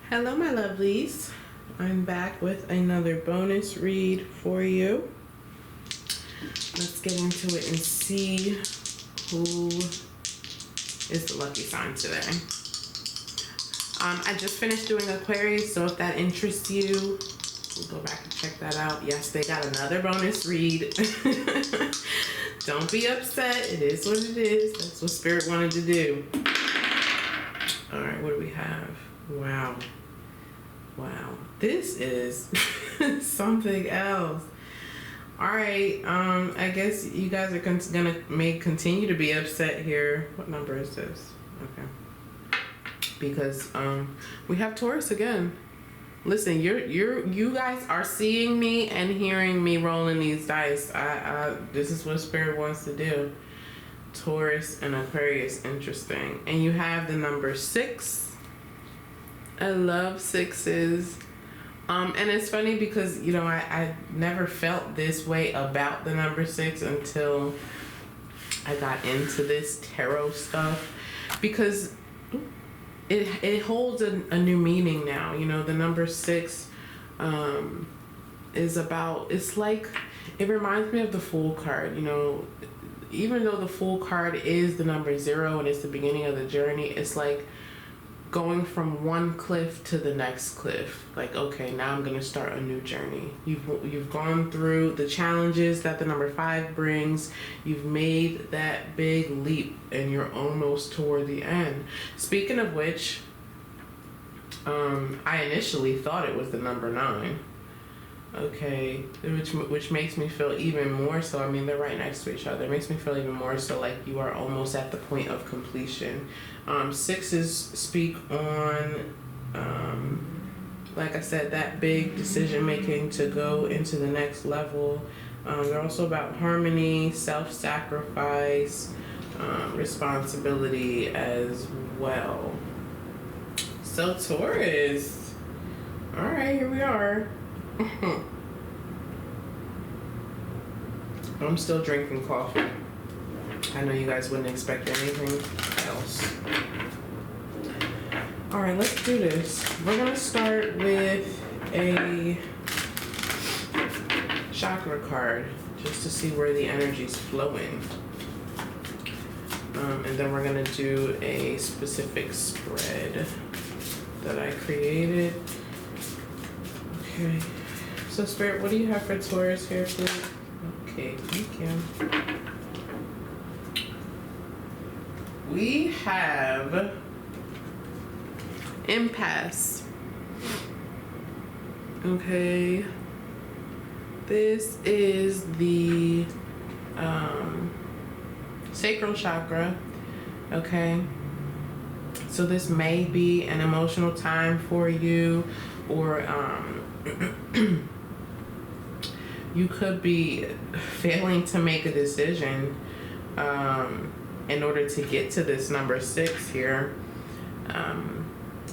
Hello, my lovelies. I'm back with another bonus read for you. Let's get into it and see who is the lucky sign today. I just finished doing Aquarius, so if that interests you, we'll go back and check that out. Yes, they got another bonus read. Don't be upset. It is what it is. That's what Spirit wanted to do. All right, what do we have? Wow. This is something else. All right, I guess you guys are may continue to be upset here. What number is this? Okay. Because we have Taurus again. Listen, you guys are seeing me and hearing me rolling these dice. This is what Spirit wants to do. Taurus and Aquarius, interesting. And you have the number 6. I love 6s. And it's funny because, you know, I never felt this way about the number 6 until I got into this tarot stuff, because it holds a new meaning now. You know, the number 6 is about, it's like, it reminds me of the Fool card. You know, even though the Fool card is the number 0 and it's the beginning of the journey, it's like going from one cliff to the next cliff. Like, okay, now I'm gonna start a new journey. You've gone through the challenges that the number 5 brings. You've made that big leap and you're almost toward the end. Speaking of which, I initially thought it was the number 9. Okay, which makes me feel even more so. I mean, they're right next to each other. It makes me feel even more so like you are almost at the point of completion. 6s speak on, like I said, that big decision making to go into the next level. They're also about harmony, self-sacrifice, responsibility as well. So Taurus, all right, here we are. I'm still drinking coffee. I know you guys wouldn't expect anything else. All right, let's do this. We're gonna start with a chakra card just to see where the energy's flowing. And then we're gonna do a specific spread that I created. Okay. So Spirit, what do you have for Taurus here, please? Okay, thank you. We have impasse. Okay. This is the sacral chakra. Okay. So this may be an emotional time for you, or you could be failing to make a decision in order to get to this number 6 here,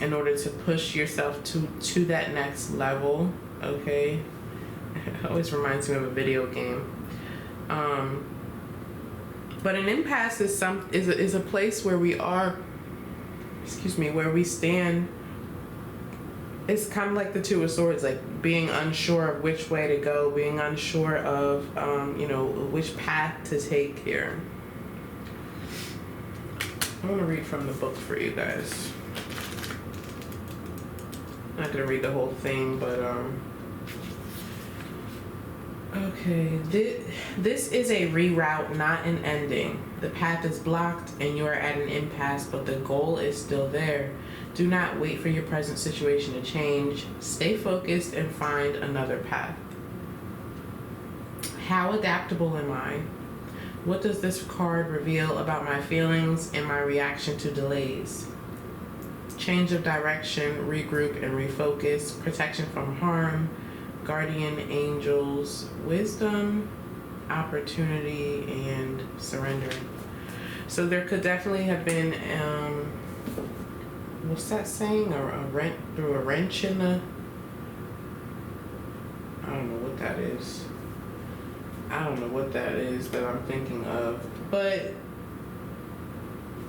in order to push yourself to that next level. Okay, it always reminds me of a video game. But an impasse is a place where we are, where we stand. It's kind of like the Two of Swords, like being unsure of which way to go, being unsure of, which path to take here. I want to read from the book for you guys. I'm not going to read the whole thing, but, okay. This is a reroute, not an ending. The path is blocked and you are at an impasse, but the goal is still there. Do not wait for your present situation to change. Stay focused and find another path. How adaptable am I? What does this card reveal about my feelings and my reaction to delays? Change of direction, regroup and refocus, protection from harm, guardian angels, wisdom, opportunity, and surrender. So there could definitely have been what's that saying? A wrench in the... I don't know what that is. I don't know what that is that I'm thinking of. But,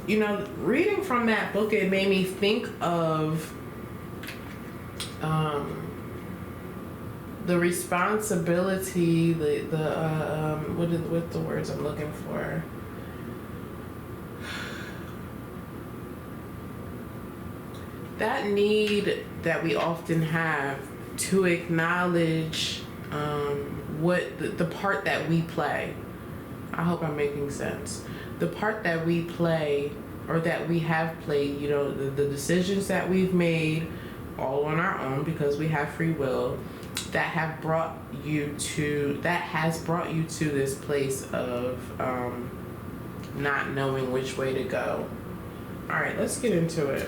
you know, reading from that book, it made me think of the responsibility, what the words I'm looking for? That need that we often have to acknowledge what the part that we play. I hope I'm making sense. The part that we play, or that we have played, you know, the decisions that we've made all on our own because we have free will, that has brought you to this place of not knowing which way to go. All right, let's get into it.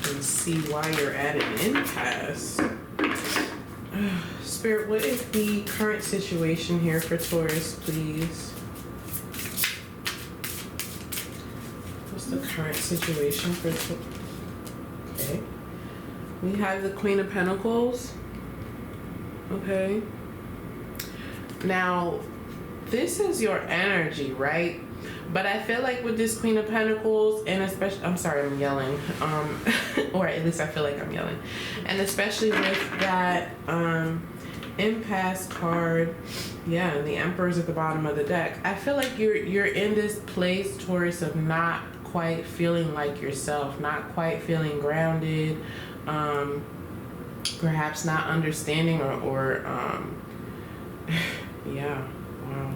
And see why you're at an impasse. Spirit, what is the current situation here for Taurus, please? What's the current situation for Taurus? Okay. We have the Queen of Pentacles. Okay. Now, this is your energy, right? But I feel like with this Queen of Pentacles, and especially, I'm sorry, I'm yelling, or at least I feel like I'm yelling, and especially with that impasse card, yeah, and the Emperor's at the bottom of the deck. I feel like you're in this place, Taurus, of not quite feeling like yourself, not quite feeling grounded, perhaps not understanding or yeah, wow.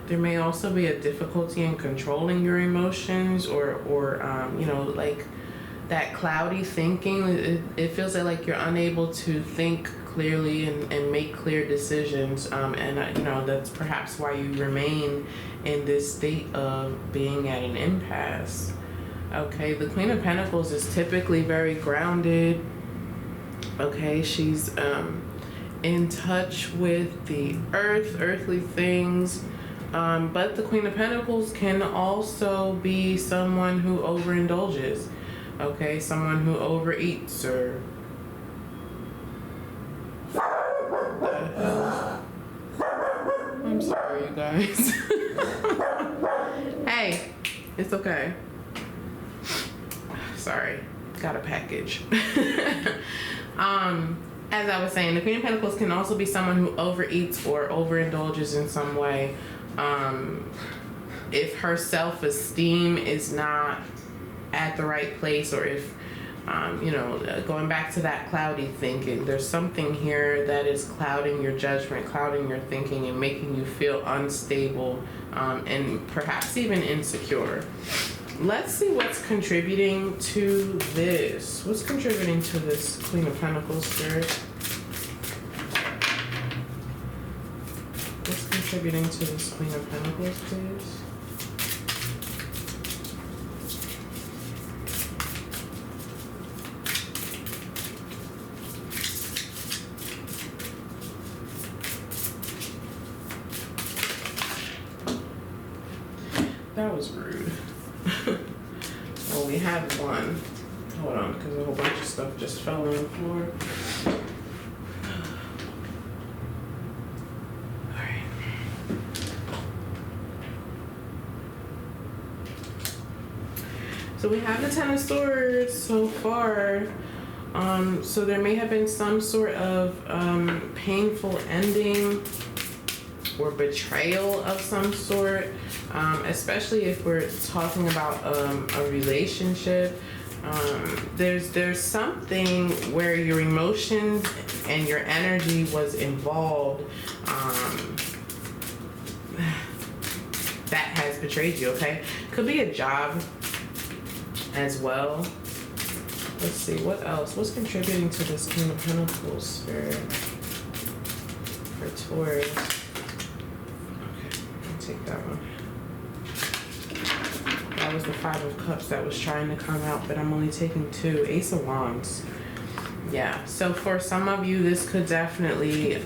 There may also be a difficulty in controlling your emotions, or you know, like that cloudy thinking. It feels like you're unable to think clearly and make clear decisions, and you know, that's perhaps why you remain in this state of being at an impasse. Okay, the Queen of Pentacles is typically very grounded. Okay, she's in touch with the earthly things. But the Queen of Pentacles can also be someone who overindulges. Okay, someone who overeats, or I'm sorry, you guys. Hey, it's okay. Sorry, got a package. As I was saying, the Queen of Pentacles can also be someone who overeats or overindulges in some way. If her self-esteem is not at the right place, or if, you know, going back to that cloudy thinking, there's something here that is clouding your judgment, clouding your thinking, and making you feel unstable, and perhaps even insecure. Let's see what's contributing to this. What's contributing to this Queen of Pentacles, Spirit? What's contributing to this Queen of Pentacles, please? That was rude. Well, we have one. Hold on, because a whole bunch of stuff just fell on the floor. Alright. So we have the Ten of Swords so far. So there may have been some sort of painful ending or betrayal of some sort, especially if we're talking about a relationship. There's something where your emotions and your energy was involved that has betrayed you, okay? Could be a job as well. Let's see, what else? What's contributing to this Queen of Pentacles, Spirit, for Taurus? Take that one. That was the Five of Cups that was trying to come out, but I'm only taking two. Ace of Wands. Yeah, so for some of you, this could definitely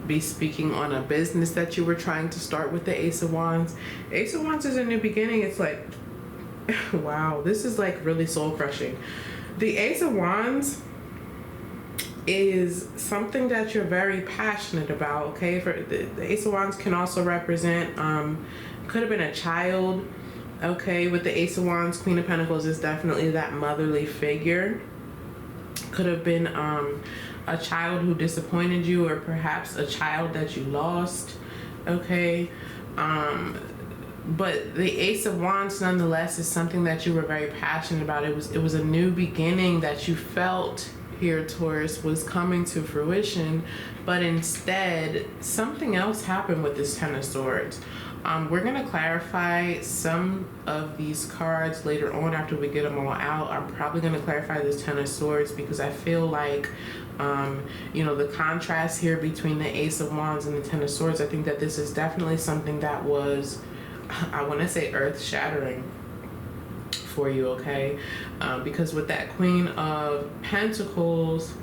be speaking on a business that you were trying to start with the Ace of Wands. Ace of Wands is a new beginning. It's like, wow, this is like really soul crushing. The Ace of Wands is something that you're very passionate about. Okay, for the Ace of Wands can also represent could have been a child. Okay, with the Ace of Wands, Queen of Pentacles is definitely that motherly figure. Could have been a child who disappointed you, or perhaps a child that you lost. Okay, but the Ace of Wands nonetheless is something that you were very passionate about. It was a new beginning that you felt here, Taurus, was coming to fruition, but instead something else happened with this Ten of Swords. We're going to clarify some of these cards later on after we get them all out. I'm probably going to clarify this Ten of Swords because I feel like, the contrast here between the Ace of Wands and the Ten of Swords, I think that this is definitely something that was, I want to say, earth-shattering for you, okay? Because with that Queen of Pentacles,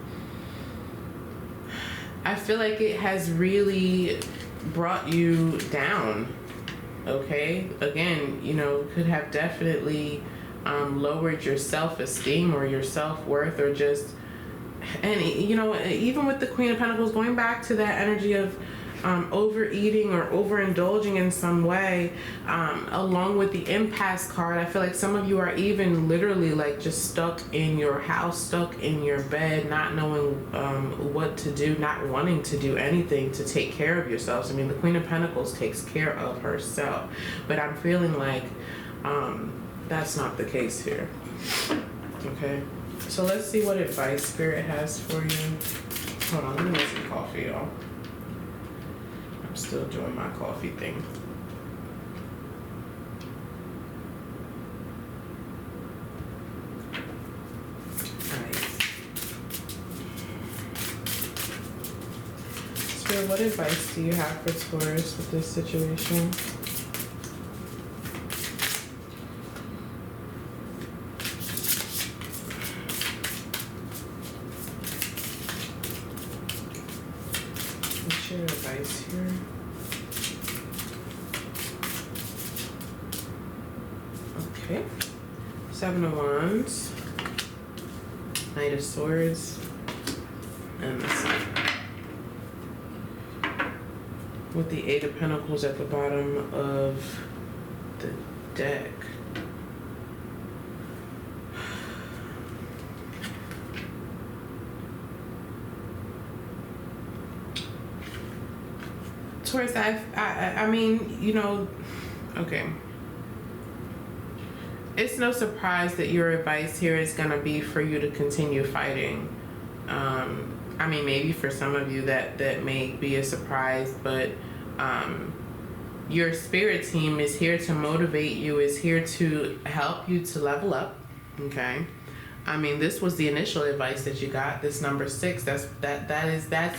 I feel like it has really brought you down. Okay, again, could have definitely lowered your self-esteem or your self-worth, or just, and even with the Queen of Pentacles, going back to that energy of overeating or overindulging in some way, along with the impasse card, I feel like some of you are even literally like just stuck in your house, stuck in your bed, not knowing what to do, not wanting to do anything to take care of yourselves. I mean, the Queen of Pentacles takes care of herself, but I'm feeling like that's not the case here. Okay, so let's see what advice Spirit has for you. Hold on, let me get some coffee, y'all. I'm still doing my coffee thing. Alright. Spirit, what advice do you have for Taurus with this situation? What's your advice here? Okay. Seven of Wands, Knight of Swords, and the Sun. With the Eight of Pentacles at the bottom of the deck. Taurus, I mean, okay. It's no surprise that your advice here is going to be for you to continue fighting. I mean, maybe for some of you that may be a surprise, but your spirit team is here to motivate you, is here to help you to level up, okay? I mean, this was the initial advice that you got, this number 6. That's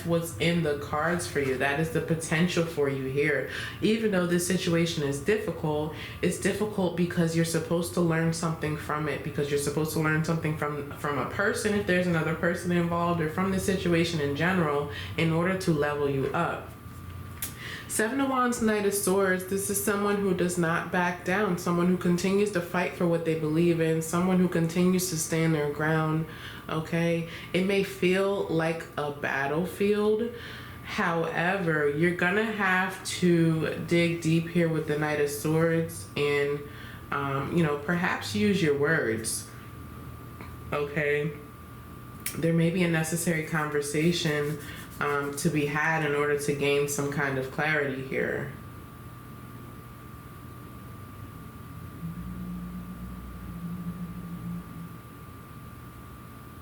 what's in the cards for you. That is the potential for you here. Even though this situation is difficult, it's difficult because you're supposed to learn something from it, because you're supposed to learn something from a person, if there's another person involved, or from the situation in general, in order to level you up. Seven of Wands, Knight of Swords, this is someone who does not back down, someone who continues to fight for what they believe in, someone who continues to stand their ground, okay? It may feel like a battlefield. However, you're gonna have to dig deep here with the Knight of Swords and, perhaps use your words, okay? There may be a necessary conversation to be had in order to gain some kind of clarity here.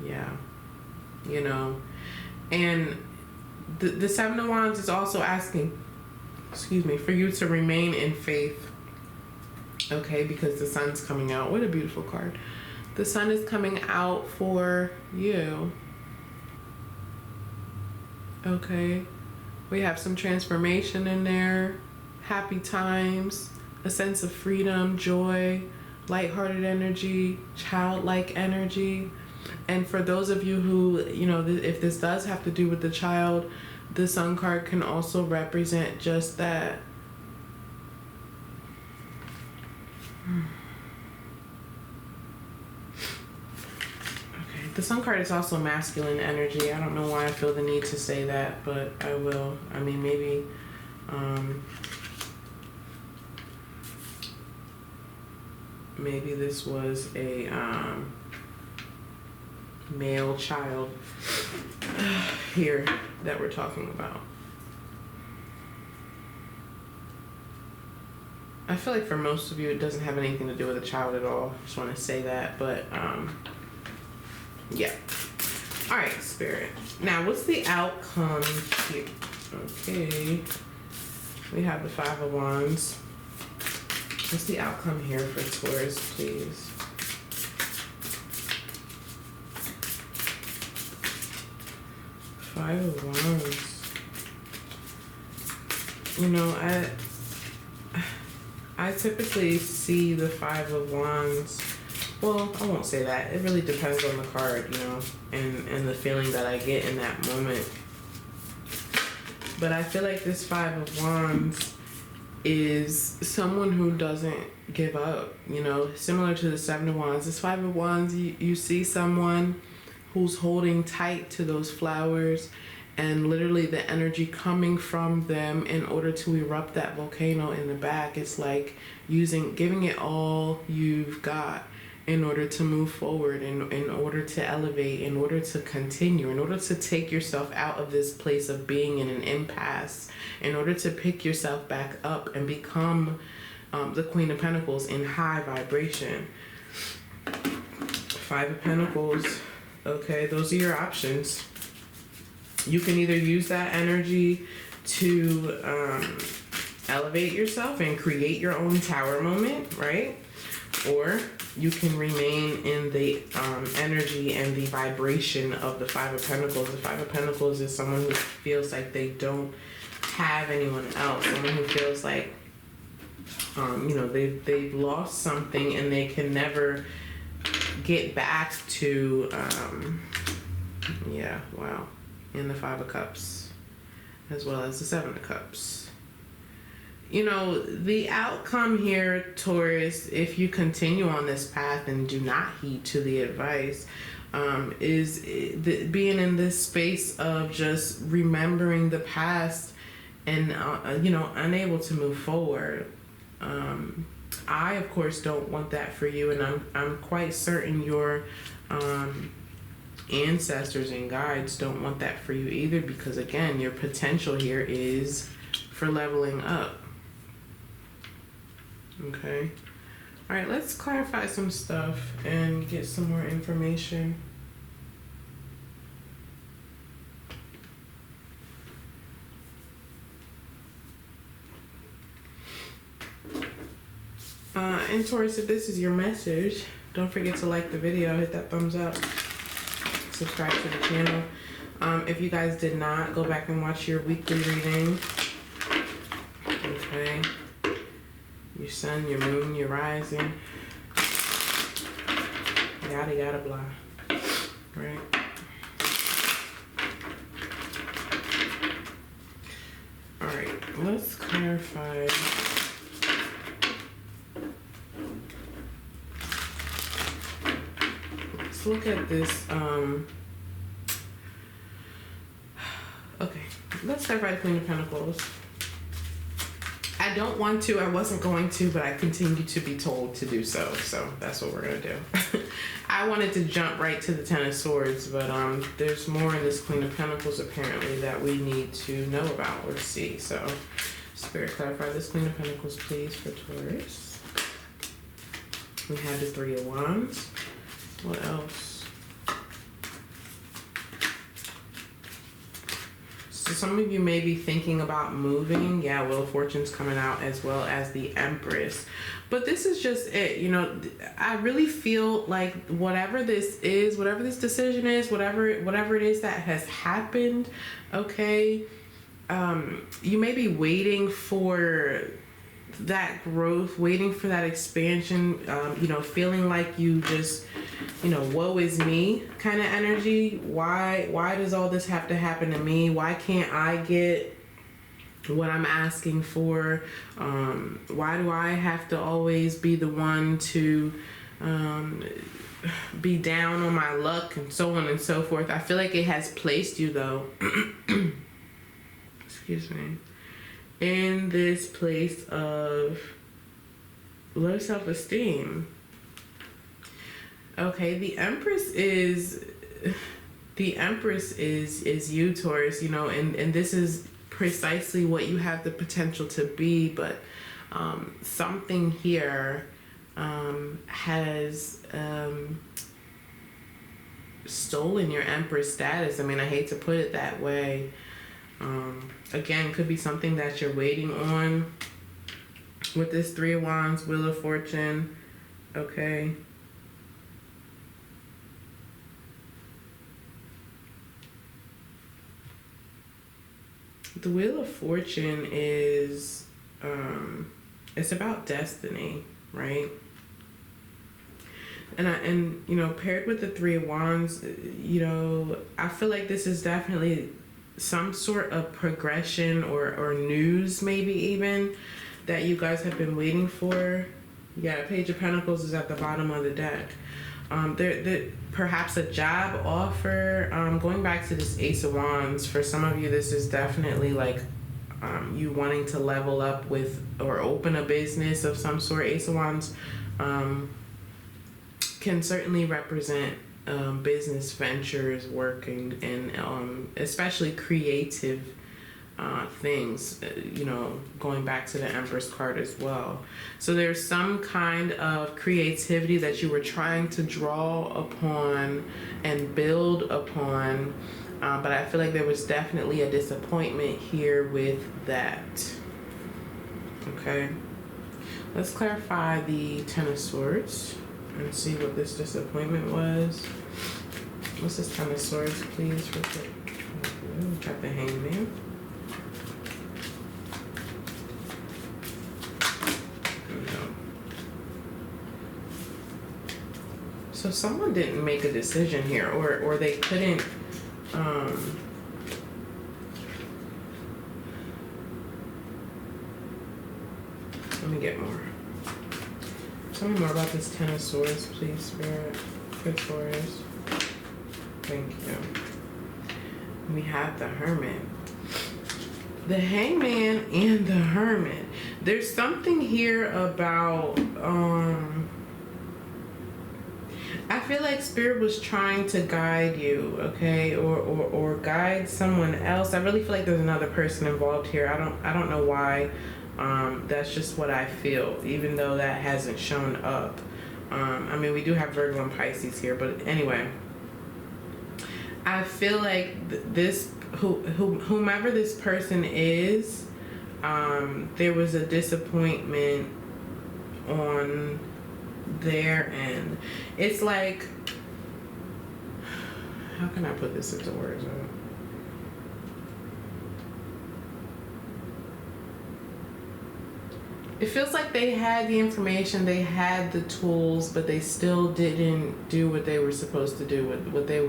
Yeah, and the Seven of Wands is also asking, for you to remain in faith, okay, because the Sun's coming out. What a beautiful card. The Sun is coming out for you. Okay, we have some transformation in there, happy times, a sense of freedom, joy, lighthearted energy, childlike energy. And for those of you who, if this does have to do with the child, the Sun card can also represent just that. Okay, The Sun card is also masculine energy. I don't know why I feel the need to say that, but I will. I mean, maybe maybe this was a male child here that we're talking about. I feel like for most of you, it doesn't have anything to do with a child at all. Just want to say that, but yeah. All right, Spirit. Now, what's the outcome here? Okay. We have the Five of Wands. What's the outcome here for Taurus, please? Five of Wands. You know, I typically see the Five of Wands. Well, I won't say that. It really depends on the card, you know, and the feeling that I get in that moment. But I feel like this Five of Wands is someone who doesn't give up, you know, similar to the Seven of Wands. This Five of Wands, you see someone who's holding tight to those flowers, and literally the energy coming from them in order to erupt that volcano in the back. It's like giving it all you've got in order to move forward, in order to elevate, in order to continue, in order to take yourself out of this place of being in an impasse, in order to pick yourself back up and become the Queen of Pentacles in high vibration. Five of Pentacles. Okay, those are your options. You can either use that energy to elevate yourself and create your own tower moment, right? Or you can remain in the energy and the vibration of the Five of Pentacles. The Five of Pentacles is someone who feels like they don't have anyone else. Someone who feels like, you know, they've lost something and they can never get back to, yeah, wow. In the Five of Cups, as well as the Seven of Cups. You know, the outcome here, Taurus, if you continue on this path and do not heed to the advice, is being in this space of just remembering the past and, you know, unable to move forward. I, of course, don't want that for you, and I'm quite certain your ancestors and guides don't want that for you either, because again, your potential here is for leveling up. Okay. All right, let's clarify some stuff and get some more information. And Taurus, if this is your message, don't forget to like the video, hit that thumbs up, subscribe to the channel. If you guys did not, go back and watch your weekly reading. Okay. Your sun, your moon, your rising. Yada yada blah. Right. Alright, let's clarify. Let's look at this. Okay, let's clarify the Queen of Pentacles. I don't want to, I wasn't going to, but I continue to be told to do so. So that's what we're going to do. I wanted to jump right to the Ten of Swords, but there's more in this Queen of Pentacles apparently that we need to know about or see. So Spirit, clarify this Queen of Pentacles, please, for Taurus. We have the Three of Wands. What else? So some of you may be thinking about moving. Yeah, Wheel of Fortune's coming out, as well as the Empress. But this is just it. You know, I really feel like whatever this is, whatever this decision is, whatever it is that has happened, okay, you may be waiting for that growth, waiting for that expansion, you know, feeling like you just, you know, woe is me kind of energy. Why does all this have to happen to me? Why can't I get what I'm asking for? Why do I have to always be the one to be down on my luck and so on and so forth. I feel like it has placed you though, excuse me, in this place of low self-esteem. Okay, the Empress is you, Taurus, you know, and this is precisely what you have the potential to be, but something here has stolen your Empress status. I mean, I hate to put it that way. Again, could be something that you're waiting on with this Three of Wands, Wheel of Fortune. Okay. The Wheel of Fortune is, it's about destiny, right? And you know, paired with the Three of Wands, you know, I feel like this is definitely some sort of progression or news, maybe even, that you guys have been waiting for. Yeah, Page of Pentacles is at the bottom of the deck. There perhaps a job offer. Going back to this Ace of Wands, for some of you, this is definitely like you wanting to level up with or open a business of some sort. Ace of Wands can certainly represent business ventures, working, and especially creative things, you know, going back to the Empress card as well. So there's some kind of creativity that you were trying to draw upon and build upon, but I feel like there was definitely a disappointment here with that. Okay, let's clarify the Ten of Swords and see what this disappointment was. What's this Ten of Swords, please, real quick? Got the Hangman. So someone didn't make a decision here, or they couldn't, let me get more. Tell me more about this Ten of Swords, please, Spirit. Good Taurus. Thank you. We have the Hermit. The Hangman and the Hermit. There's something here about, I feel like Spirit was trying to guide you, okay, or guide someone else. I really feel like there's another person involved here. I don't know why. That's just what I feel, even though that hasn't shown up. I mean, we do have Virgo and Pisces here, but anyway, I feel like this whomever this person is, there was a disappointment on their end. It's like, how can I put this into words? It feels like they had the information, they had the tools, but they still didn't do what they were supposed to do, what they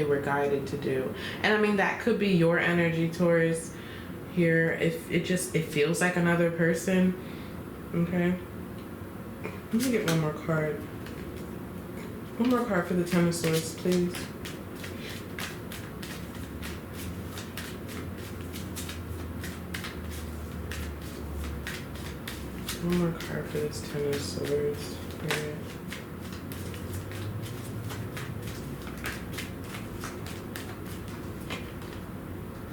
were guided to do. And I mean, that could be your energy, Taurus, here. If it feels like another person. Okay. Let me get one more card. One more card for the Ten of Swords, please. One more card for this Ten of Swords. Right.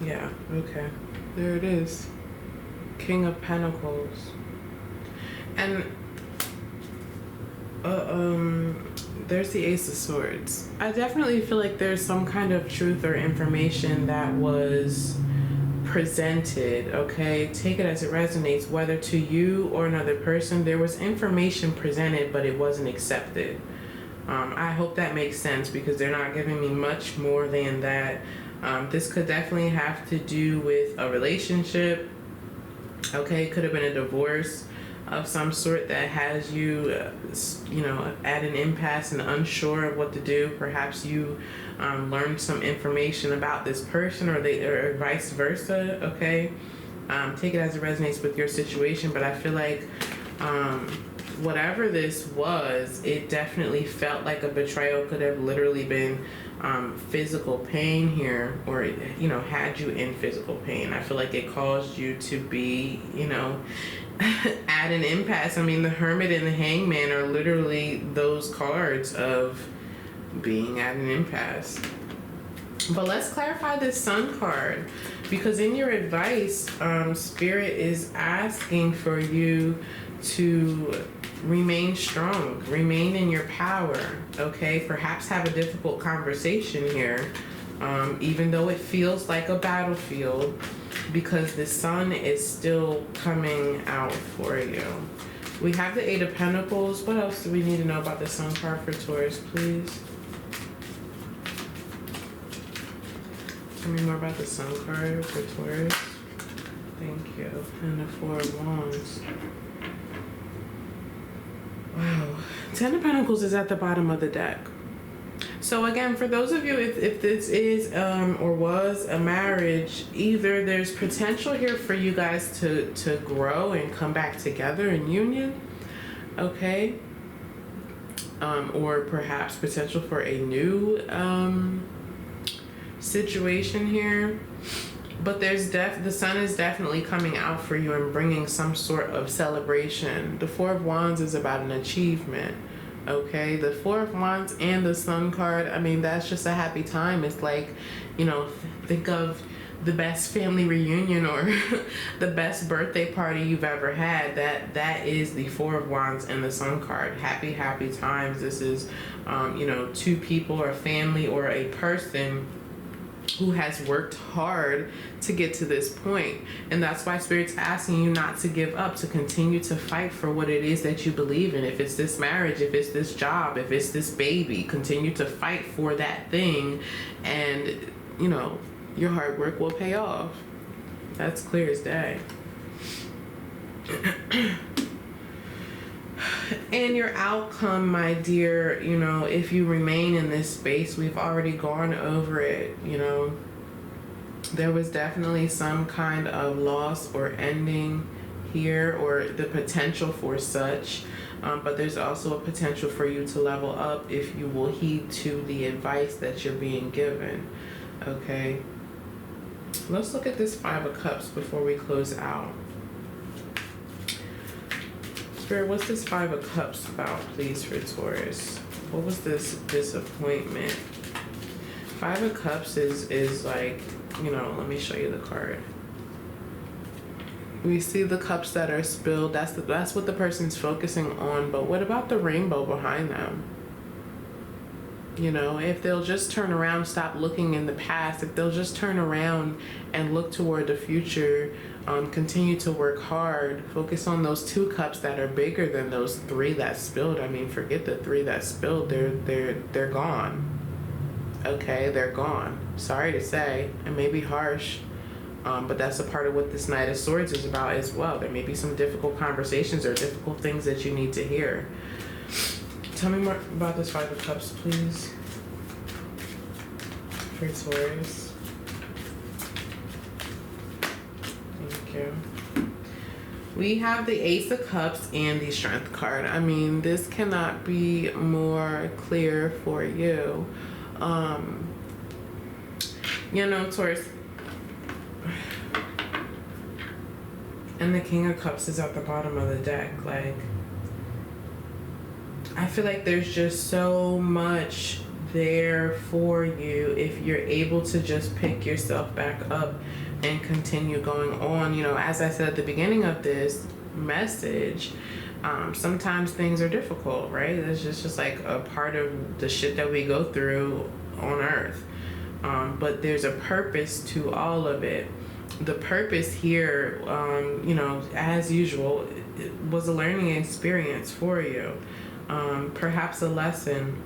Yeah, okay. There it is. King of Pentacles. And there's the Ace of Swords. I definitely feel like there's some kind of truth or information that was presented, okay? Take it as it resonates, whether to you or another person. There was information presented, but it wasn't accepted. I hope that makes sense, because they're not giving me much more than that. This could definitely have to do with a relationship, okay? Could have been a divorce of some sort that has you, you know, at an impasse and unsure of what to do. Perhaps you learned some information about this person, or vice versa, okay? Take it as it resonates with your situation, but I feel like whatever this was, it definitely felt like a betrayal. Could have literally been physical pain here, or, you know, had you in physical pain. I feel like it caused you to be, you know, at an impasse. I mean, the Hermit and the Hangman are literally those cards of being at an impasse. But let's clarify this Sun card, because in your advice, Spirit is asking for you to remain strong, remain in your power, okay? Perhaps have a difficult conversation here, even though it feels like a battlefield, because the Sun is still coming out for you. We have the Eight of Pentacles. What else do we need to know about the Sun card for Taurus, please? Tell me more about the Sun card for Taurus. Thank you. And the Four of Wands. Wow. Ten of Pentacles is at the bottom of the deck. So again, for those of you, if this is or was a marriage, either there's potential here for you guys to grow and come back together in union, okay? Or perhaps potential for a new situation here. But there's the Sun is definitely coming out for you and bringing some sort of celebration. The Four of Wands is about an achievement, okay? The Four of Wands and the Sun card, I mean, that's just a happy time. It's like, you know, think of the best family reunion or the best birthday party you've ever had. That is the Four of Wands and the Sun card. Happy, happy times. This is, you know, two people or a family or a person who has worked hard to get to this point. And that's why Spirit's asking you not to give up, to continue to fight for what it is that you believe in. If it's this marriage, if it's this job, if it's this baby, continue to fight for that thing, and, you know, your hard work will pay off. That's clear as day. And your outcome, my dear, you know, if you remain in this space, we've already gone over it, you know. There was definitely some kind of loss or ending here, or the potential for such. But there's also a potential for you to level up if you will heed to the advice that you're being given, okay? Let's look at this Five of Cups before we close out. Spirit, what's this Five of Cups about, please, for Taurus? What was this disappointment? Five of Cups is like, you know, let me show you the card. We see the cups that are spilled. That's what the person's focusing on. But what about the rainbow behind them? You know, if they'll just turn around, stop looking in the past, if they'll just turn around and look toward the future, continue to work hard, focus on those two cups that are bigger than those three that spilled. I mean, forget the three that spilled. They're gone. Okay, they're gone. Sorry to say, it may be harsh, but that's a part of what this Knight of Swords is about as well. There may be some difficult conversations or difficult things that you need to hear. Tell me more about this Five of Cups, please, for Taurus. Thank you. We have the Ace of Cups and the Strength card. I mean, this cannot be more clear for you. You know, Taurus, and the King of Cups is at the bottom of the deck. Like, I feel like there's just so much there for you if you're able to just pick yourself back up and continue going on. You know, as I said at the beginning of this message, sometimes things are difficult, right? It's just like a part of the shit that we go through on Earth. But there's a purpose to all of it. The purpose here, you know, as usual, it was a learning experience for you. Perhaps a lesson,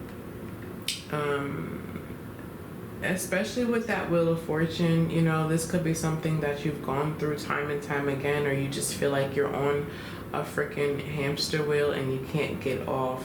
especially with that Wheel of Fortune. You know, this could be something that you've gone through time and time again, or you just feel like you're on a freaking hamster wheel and you can't get off.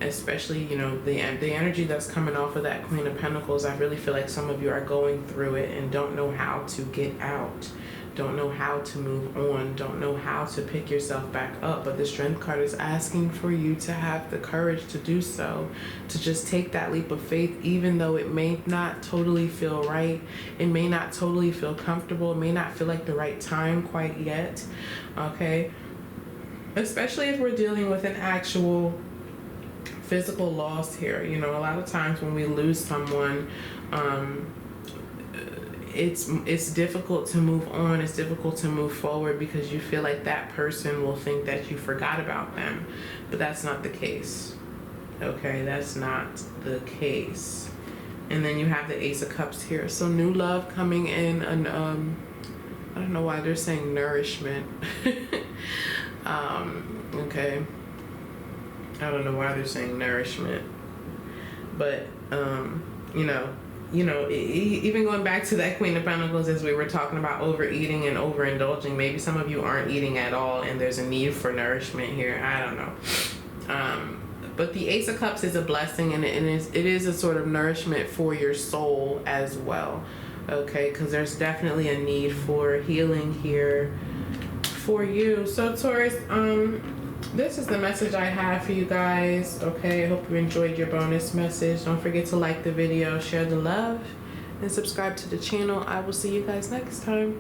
Especially, you know, the energy that's coming off of that Queen of Pentacles. I really feel like some of you are going through it and don't know how to get out, don't know how to move on, don't know how to pick yourself back up. But the Strength card is asking for you to have the courage to do so, to just take that leap of faith, even though it may not totally feel right. It may not totally feel comfortable. It may not feel like the right time quite yet. Okay? Especially if we're dealing with an actual physical loss here. You know, a lot of times when we lose someone, it's difficult to move on, it's difficult to move forward, because you feel like that person will think that you forgot about them. But that's not the case. Okay, that's not the case. And then you have the Ace of Cups here. So new love coming in, and I don't know why they're saying nourishment. Okay, I don't know why they're saying nourishment, but even going back to that Queen of Pentacles, as we were talking about overeating and overindulging, maybe some of you aren't eating at all and there's a need for nourishment here. I don't know. But the Ace of Cups is a blessing, and it is a sort of nourishment for your soul as well. Okay, because there's definitely a need for healing here for you. So Taurus, this is the message I have for you guys. Okay, I hope you enjoyed your bonus message. Don't forget to like the video, share the love, and subscribe to the channel. I will see you guys next time.